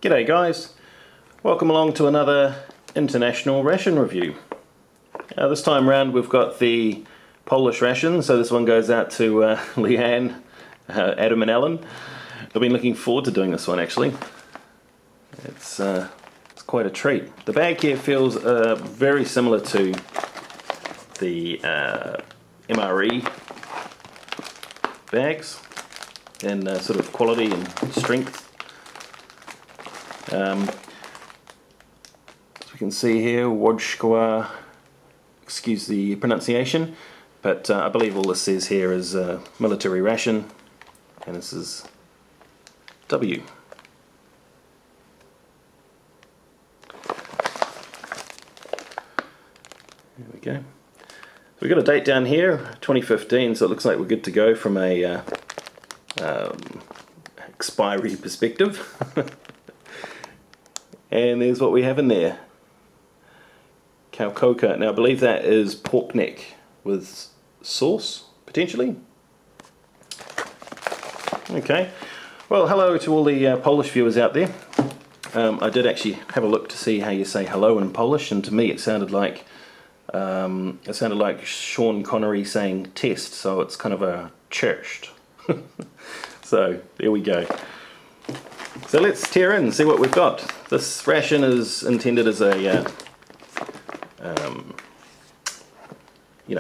G'day guys, welcome along to another international ration review. This time round we've got the Polish ration, so this one goes out to Leanne, Adam and Ellen. I've been looking forward to doing this one actually. It's quite a treat. The bag here feels very similar to the MRE bags in sort of quality and strength. As we can see here, Wojkowa, excuse the pronunciation, but I believe all this says here is military ration, and this is W. There we go. So we've got a date down here, 2015, so it looks like we're good to go from a expiry perspective. And there's what we have in there. Kaukoka. Now I believe that is pork neck with sauce, potentially. Okay. Well, hello to all the Polish viewers out there. I did actually have a look to see how you say hello in Polish, and to me it sounded like Sean Connery saying test, so it's kind of a churched. So there we go. So let's tear in and see what we've got. This ration is intended as a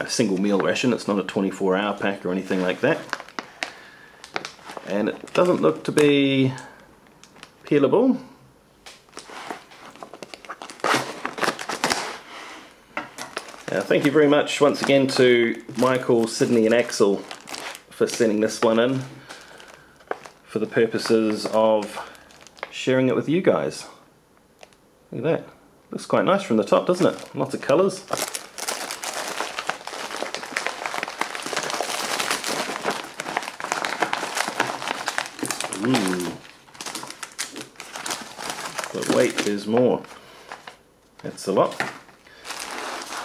single meal ration. It's not a 24-hour pack or anything like that. And it doesn't look to be peelable. Thank you very much once again to Michael, Sydney and Axel for sending this one in for the purposes of sharing it with you guys. Look at that. Looks quite nice from the top, doesn't it? Lots of colours. Ooh. But wait, there's more. That's a lot.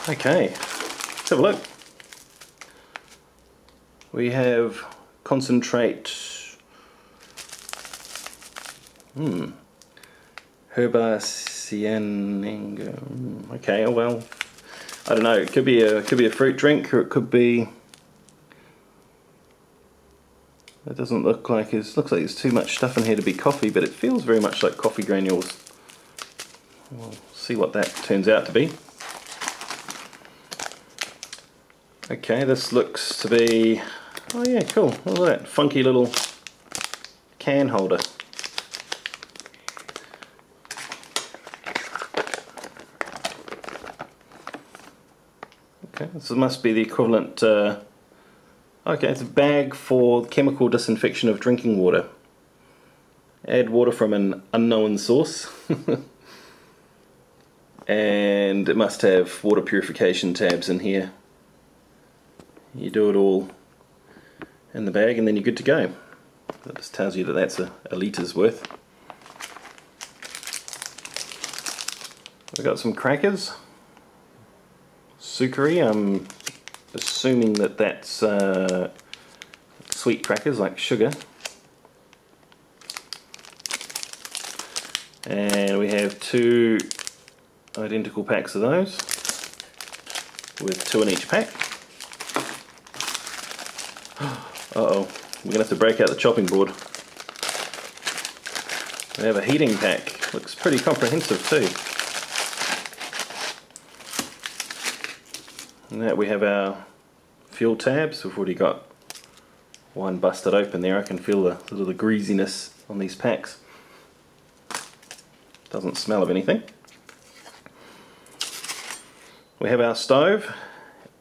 Okay, let's have a look. We have concentrate Herba Cianinga. Okay, well, I don't know. It could be a fruit drink, or it could be. It doesn't look like looks like there's too much stuff in here to be coffee, but it feels very much like coffee granules. We'll see what that turns out to be. Okay, this looks to be. Oh yeah, cool. Look at that funky little can holder. Okay, this must be the equivalent. Okay, it's a bag for chemical disinfection of drinking water. Add water from an unknown source. And it must have water purification tabs in here. You do it all in the bag and then you're good to go. That just tells you that that's a litre's worth. We've got some crackers. Sukari, I'm assuming that that's sweet crackers like sugar. And we have 2 identical packs of those with 2 in each pack. Uh-oh, we're going to have to break out the chopping board. We have a heating pack. Looks pretty comprehensive too. And that we have our fuel tabs. We've already got one busted open there. I can feel the little greasiness on these packs. Doesn't smell of anything. We have our stove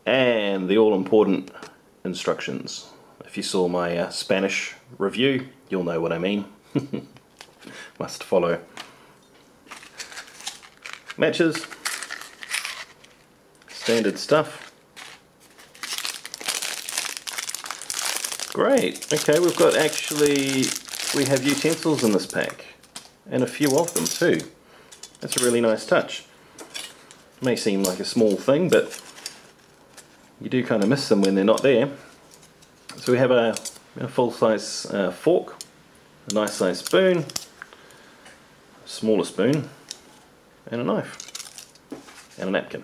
and the all-important instructions. If you saw my Spanish review, you'll know what I mean. Must follow. Matches. Standard stuff. Great. Okay, we have utensils in this pack. And a few of them too. That's a really nice touch. May seem like a small thing, but you do kind of miss them when they're not there. So we have a full-size fork, a nice size spoon, smaller spoon, and a knife, and a napkin.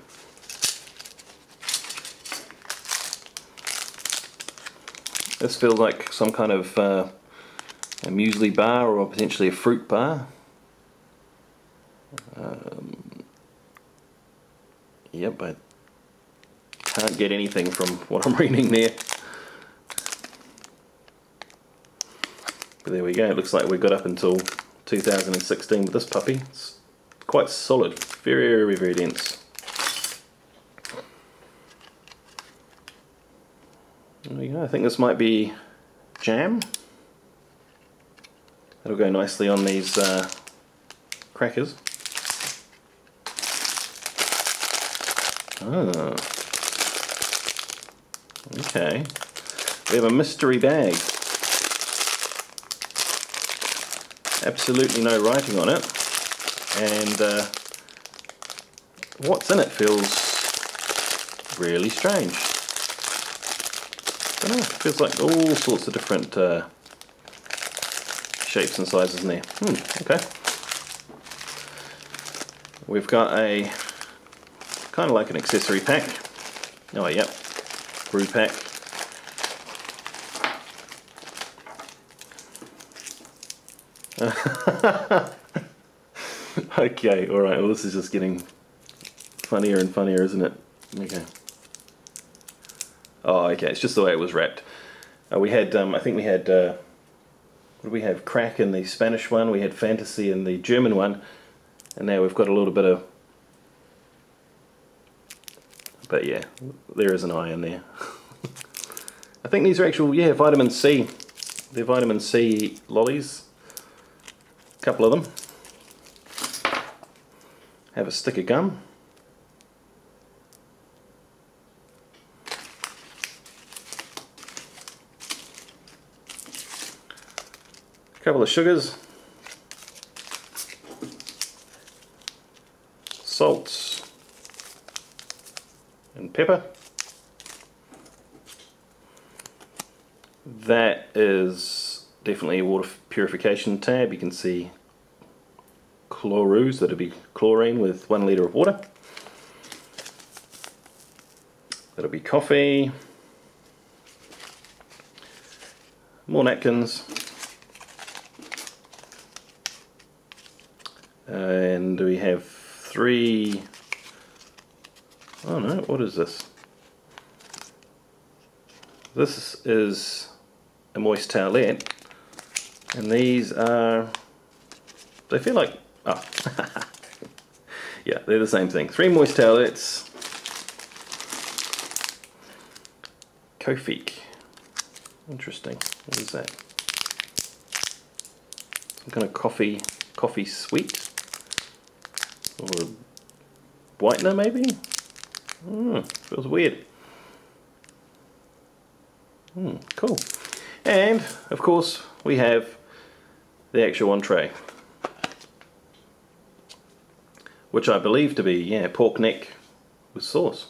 This feels like some kind of a muesli bar or potentially a fruit bar. Yep, I can't get anything from what I'm reading there. But there we go, it looks like we got up until 2016 with this puppy. It's quite solid, very, very dense. There we go, I think this might be jam. That'll go nicely on these crackers. Ah, okay. We have a mystery bag. Absolutely no writing on it, and what's in it feels really strange. I don't know, it feels like all sorts of different shapes and sizes in there. Okay. We've got a kind of like an accessory pack. Oh, yep, brew pack. Okay, alright, well this is just getting funnier and funnier, isn't it? Okay. Oh, okay, it's just the way it was wrapped. We had, I think we had, what did we have? Crack in the Spanish one, we had Fantasy in the German one, and now we've got a little bit of, but yeah, there is an eye in there. I think these are actual, yeah, vitamin C. They're vitamin C lollies. A couple of them. Have a stick of gum. A couple of sugars. Salts. And pepper. That is definitely a water purification tab. You can see chlorus, that'll be chlorine with 1 litre of water. That'll be coffee. More napkins. And we have 3, oh no, what is this? This is a moist towelette, and these are, they feel like, oh, yeah, they're the same thing. 3 moist towelettes. Kofiq. Interesting. What is that? Some kind of coffee sweet? Or a whitener maybe? Feels weird. Cool. And of course we have the actual entree, which I believe to be, yeah, pork neck with sauce.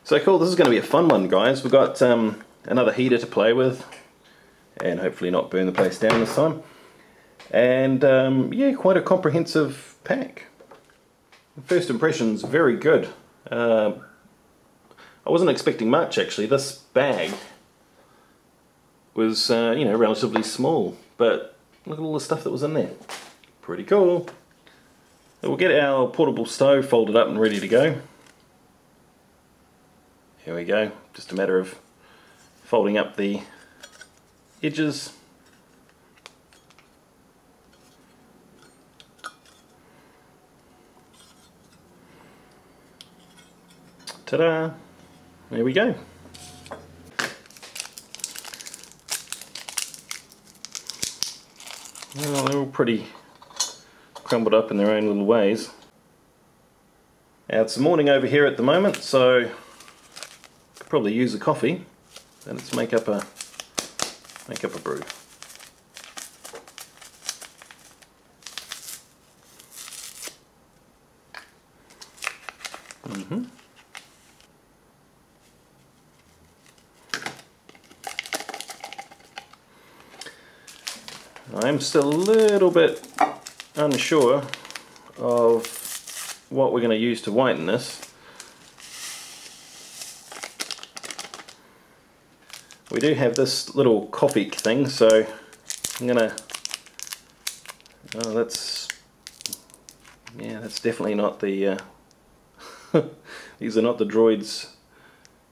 So cool, this is going to be a fun one, guys. We've got another heater to play with, and hopefully not burn the place down this time. And yeah, quite a comprehensive pack. First impressions, very good. I wasn't expecting much actually. This bag was you know, relatively small, but look at all the stuff that was in there. Pretty cool. We'll get our portable stove folded up and ready to go. Here we go, just a matter of folding up the edges. Ta-da! There we go. Well, they're all pretty crumbled up in their own little ways. Now it's the morning over here at the moment, so could probably use a coffee. And let's make up a brew. I'm still a little bit unsure of what we're going to use to whiten this. We do have this little Copic thing, so I'm gonna. Oh, that's definitely not the. These are not the droids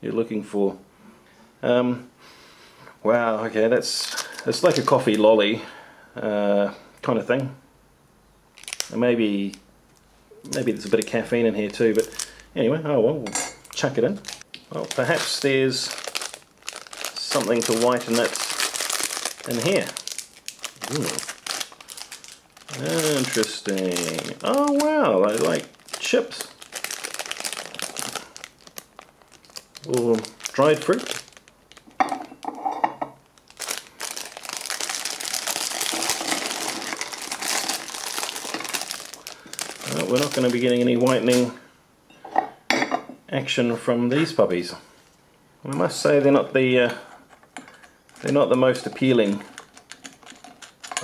you're looking for. Wow. Okay, it's like a coffee lolly kind of thing. And maybe there's a bit of caffeine in here too. But anyway, oh well, we'll chuck it in. Well, perhaps there's something to whiten it in here. Ooh. Interesting. Oh wow, I like chips. Or dried fruit. We're not going to be getting any whitening action from these puppies. I must say they're not the most appealing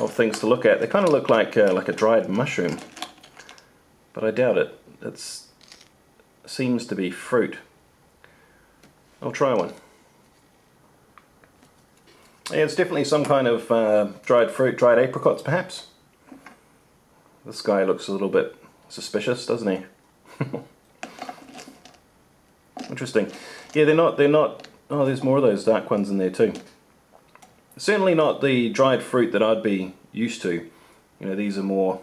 of things to look at. They kind of look like a dried mushroom, but I doubt it. It seems to be fruit. I'll try one. Yeah, it's definitely some kind of dried fruit, dried apricots perhaps. This guy looks a little bit suspicious, doesn't he? Interesting. Yeah, they're not. Oh, there's more of those dark ones in there too. Certainly not the dried fruit that I'd be used to. You know, these are more,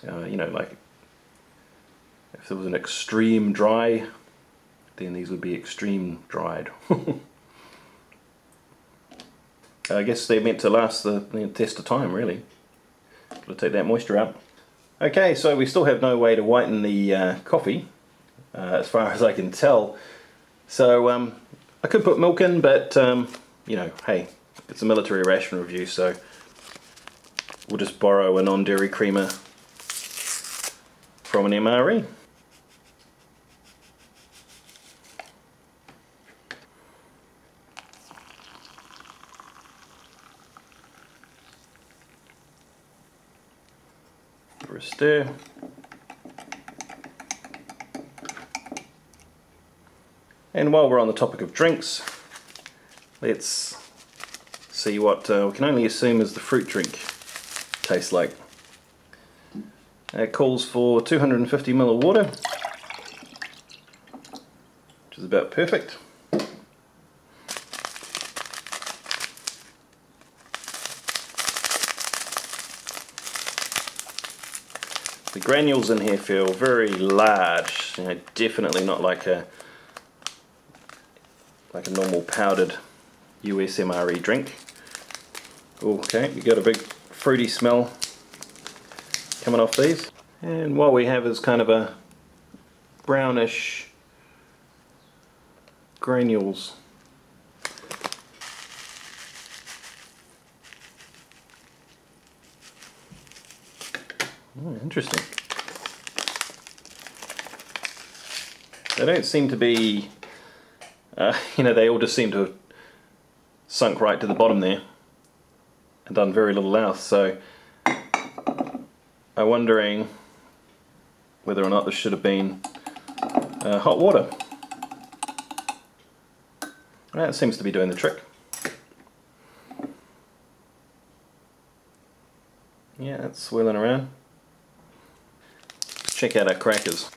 you know, like if there was an extreme dry, then these would be extreme dried. I guess they're meant to last the test of time, really. Got to take that moisture out. Okay, so we still have no way to whiten the coffee, as far as I can tell. So I could put milk in, but you know, hey, it's a military ration review, so we'll just borrow a non-dairy creamer from an MRE. For a stir. And while we're on the topic of drinks, let's see what we can only assume is the fruit drink tastes like. It calls for 250 ml of water, which is about perfect. The granules in here feel very large, you know, definitely not like a normal powdered US MRE drink. Okay, we got a big fruity smell coming off these. And what we have is kind of a brownish granules. Oh, interesting. They don't seem to be, you know, they all just seem to have sunk right to the bottom there and done very little else. So I'm wondering whether or not this should have been hot water. That seems to be doing the trick. Yeah, it's swirling around. Let's check out our crackers.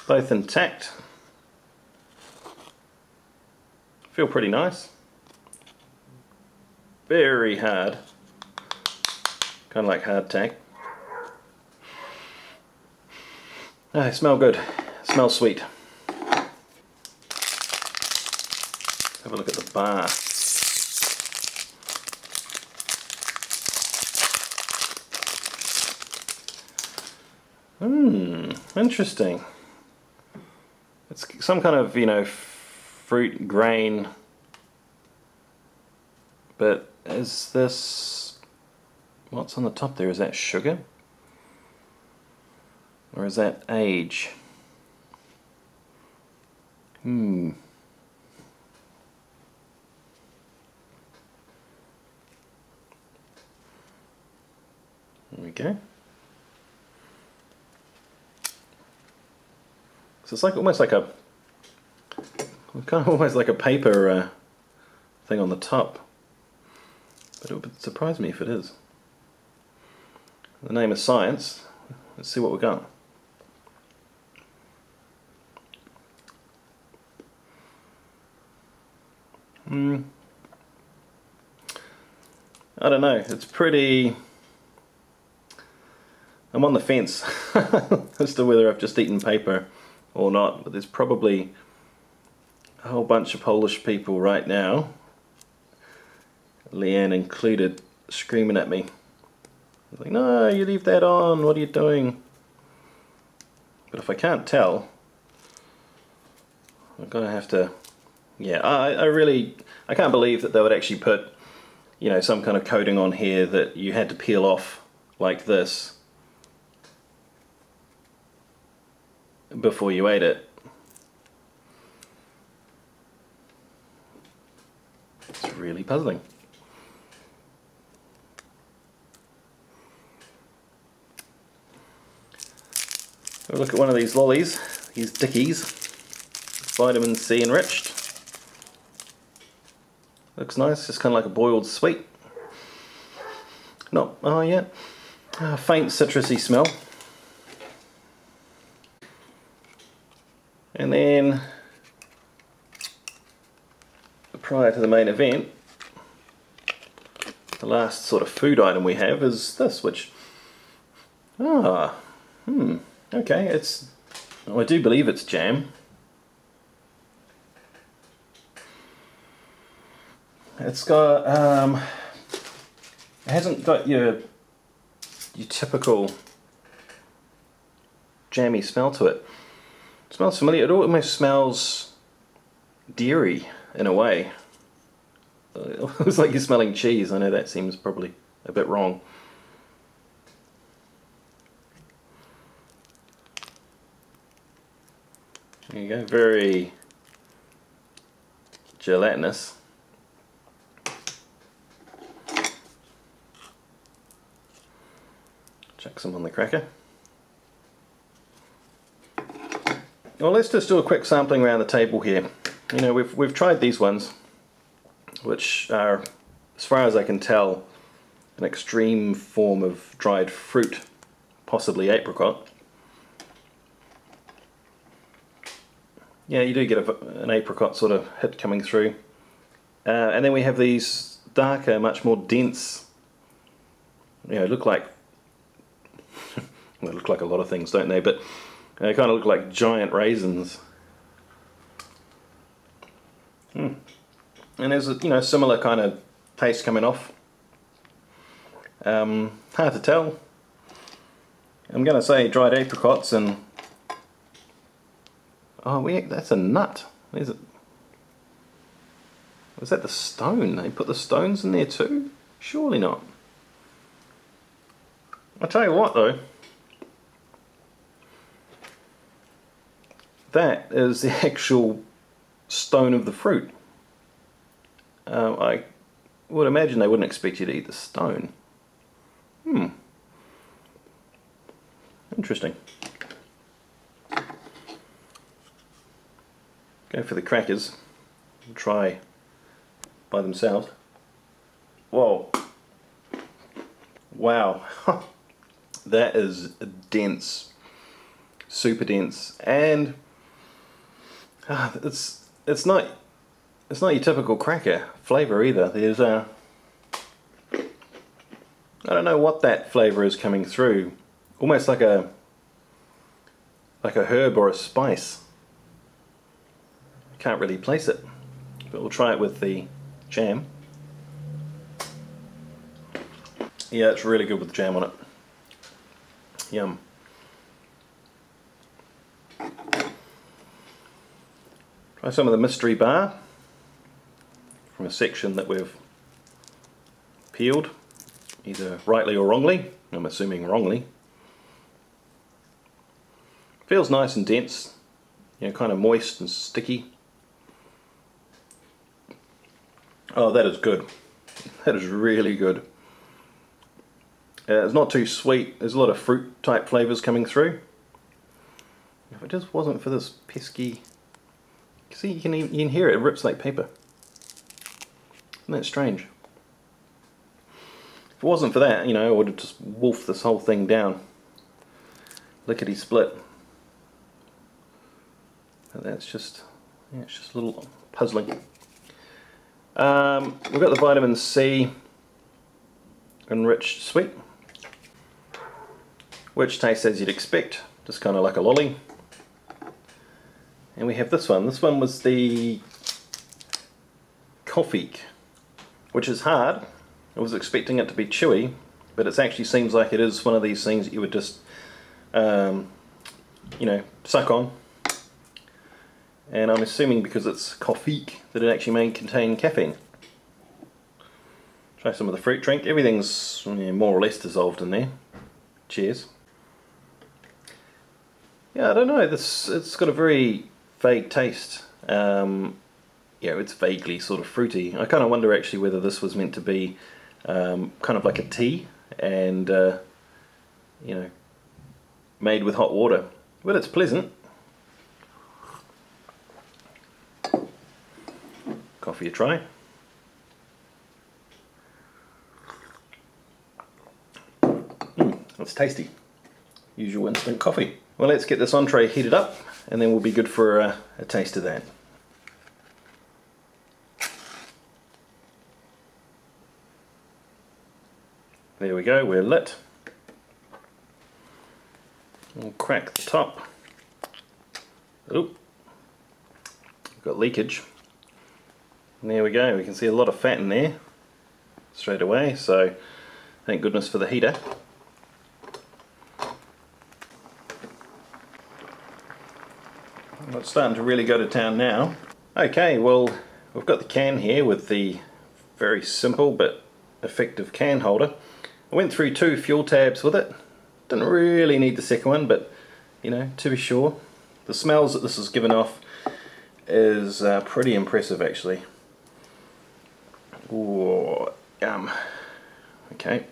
Both intact. Feel pretty nice. Very hard. Kind of like hardtack. Oh, they smell good. Smell sweet. Have a look at the bar. Interesting. It's some kind of, you know, fruit grain, but is this, what's on the top there? Is that sugar? Or is that age? There we go. So it's like almost like a kind of almost like a paper thing on the top, but it would surprise me if it is. In the name of science, let's see what we got. I don't know, it's pretty... I'm on the fence as to whether I've just eaten paper or not, but there's probably a whole bunch of Polish people right now, Leanne included, screaming at me. Like, no, you leave that on, what are you doing? But if I can't tell, I'm gonna have to... Yeah, I can't believe that they would actually put, you know, some kind of coating on here that you had to peel off like this before you ate it. It's really puzzling. We'll look at one of these lollies, these Dickies, vitamin C enriched. Looks nice, just kind of like a boiled sweet. Not, oh yeah, faint citrusy smell. And then, prior to the main event, the last sort of food item we have is this, which, okay, it's, well, I do believe it's jam. It's got, it hasn't got your typical jammy smell to it. It smells familiar. It almost smells dairy in a way. It's like you're smelling cheese. I know that seems probably a bit wrong. There you go. Very gelatinous. Chuck some on the cracker. Well, let's just do a quick sampling around the table here. You know, we've tried these ones, which are, as far as I can tell, an extreme form of dried fruit, possibly apricot. Yeah, you do get an apricot sort of hit coming through. And then we have these darker, much more dense, you know, look like, they look like a lot of things, don't they? But they kind of look like giant raisins. And there's a, you know, similar kind of taste coming off. Hard to tell. I'm going to say dried apricots and... Oh, that's a nut. Is it? Was that the stone? They put the stones in there too? Surely not. I'll tell you what though. That is the actual stone of the fruit. I would imagine they wouldn't expect you to eat the stone. Interesting. Go for the crackers. We'll try by themselves. Whoa. Wow. That is dense. Super dense. And it's not your typical cracker flavour either. There's I don't know what that flavour is coming through. Almost like a herb or a spice. Can't really place it, but we'll try it with the jam. Yeah, it's really good with the jam on it. Yum. Try some of the mystery bar from a section that we've peeled, either rightly or wrongly. I'm assuming wrongly. Feels nice and dense, you know, kind of moist and sticky. Oh, that is good. That is really good. It's not too sweet. There's a lot of fruit type flavours coming through. If it just wasn't for this pesky... See, you can hear it. It rips like paper. Isn't that strange? If it wasn't for that, you know, I would have just wolfed this whole thing down. Lickety split. But that's just, yeah, it's just a little puzzling. We've got the vitamin C enriched sweet, which tastes as you'd expect, just kind of like a lolly. And we have this one. This one was the coffee, which is hard. I was expecting it to be chewy, but it actually seems like it is one of these things that you would just, you know, suck on. And I'm assuming because it's coffee that it actually may contain caffeine. Try some of the fruit drink. Everything's, you know, more or less dissolved in there. Cheers. Yeah, I don't know. It's got a very vague taste. Yeah, it's vaguely sort of fruity. I kind of wonder actually whether this was meant to be kind of like a tea and you know, made with hot water. But it's pleasant. Coffee a try. It's tasty. Usual instant coffee. Well, let's get this entree heated up and then we'll be good for a taste of that. There we go, we're lit. We'll crack the top. Oop. We've got leakage. And there we go, we can see a lot of fat in there straight away, so thank goodness for the heater. It's starting to really go to town now. Okay, well, we've got the can here with the very simple but effective can holder. I went through 2 fuel tabs with it. Didn't really need the second one, but you know, to be sure. The smells that this has given off is pretty impressive actually. Ooh, yum. Okay.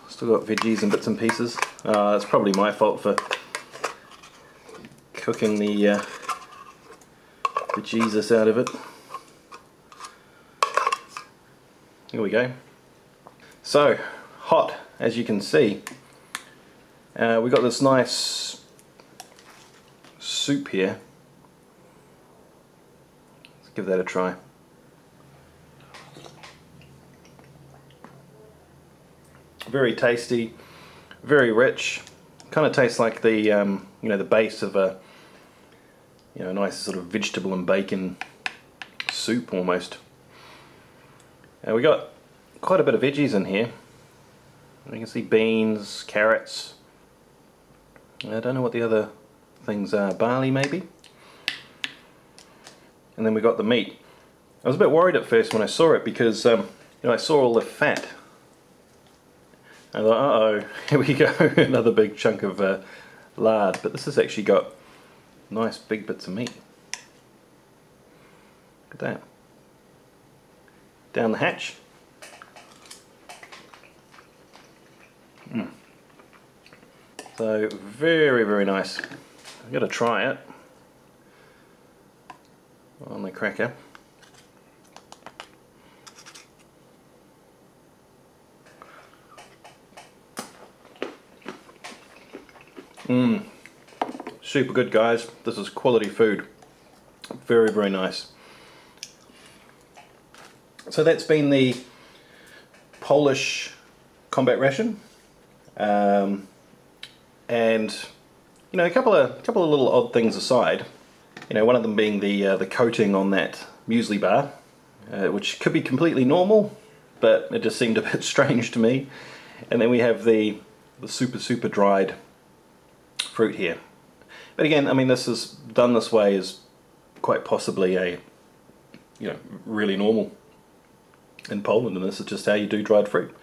Still got veggies and bits and pieces. It's probably my fault for cooking the Jesus out of it. Here we go. So, hot, as you can see. We got this nice soup here. Let's give that a try. Very tasty, very rich. Kind of tastes like the you know, the base of a, you know, nice sort of vegetable and bacon soup almost. We got quite a bit of veggies in here. You can see beans, carrots. I don't know what the other things are. Barley maybe. And then we got the meat. I was a bit worried at first when I saw it because you know, I saw all the fat. I thought, uh-oh, here we go, another big chunk of lard. But this has actually got nice big bits of meat. Look at that. Down the hatch. So very, very nice. I've got to try it on the cracker. Super good, guys. This is quality food. Very, very nice. So that's been the Polish combat ration. And you know, a couple of little odd things aside. You know, one of them being the coating on that muesli bar, which could be completely normal, but it just seemed a bit strange to me. And then we have the super dried fruit here. But again, I mean, this is done this way is quite possibly a, you know, really normal in Poland, and this is just how you do dried fruit.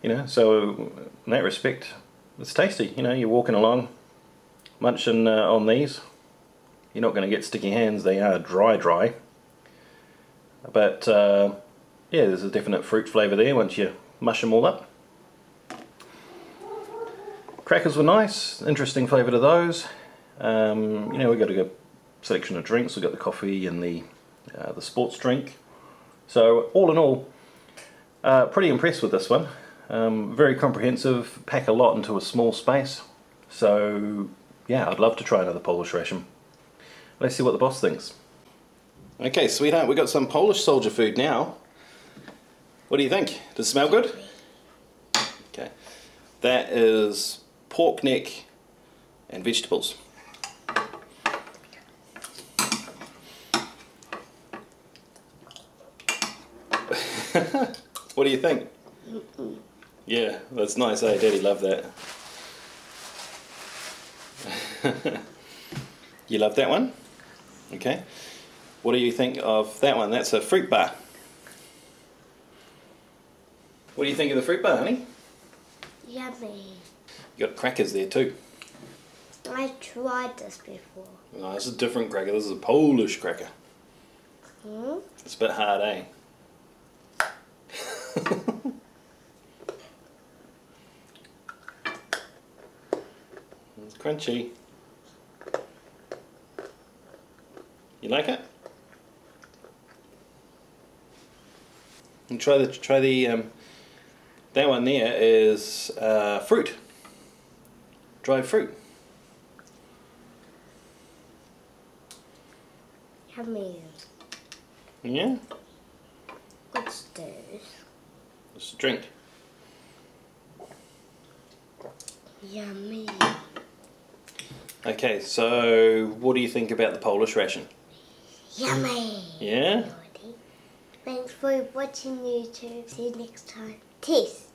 You know, so in that respect, it's tasty. You know, you're walking along, munching on these. You're not going to get sticky hands. They are dry. But yeah, there's a definite fruit flavour there once you mush them all up. Crackers were nice, interesting flavour to those. You know, we got a good selection of drinks. We got the coffee and the sports drink. So all in all, pretty impressed with this one. Very comprehensive, pack a lot into a small space. So yeah, I'd love to try another Polish ration. Let's see what the boss thinks. Okay, sweetheart, we got some Polish soldier food now. What do you think? Does it smell good? Okay, that is pork neck and vegetables. What do you think? Yeah, that's nice, eh? Daddy loved that. You love that one? Okay. What do you think of that one? That's a fruit bar. What do you think of the fruit bar, honey? Yummy. You got crackers there too. I tried this before. No, this is a different cracker. This is a Polish cracker. Hmm? It's a bit hard, eh? It's crunchy. You like it? And try the that one there is fruit, dried fruit. Yummy. Yeah. What's this? It's a drink. Yummy. Okay, so what do you think about the Polish ration? Yummy. Yeah? Thanks for watching YouTube. See you next time. Peace.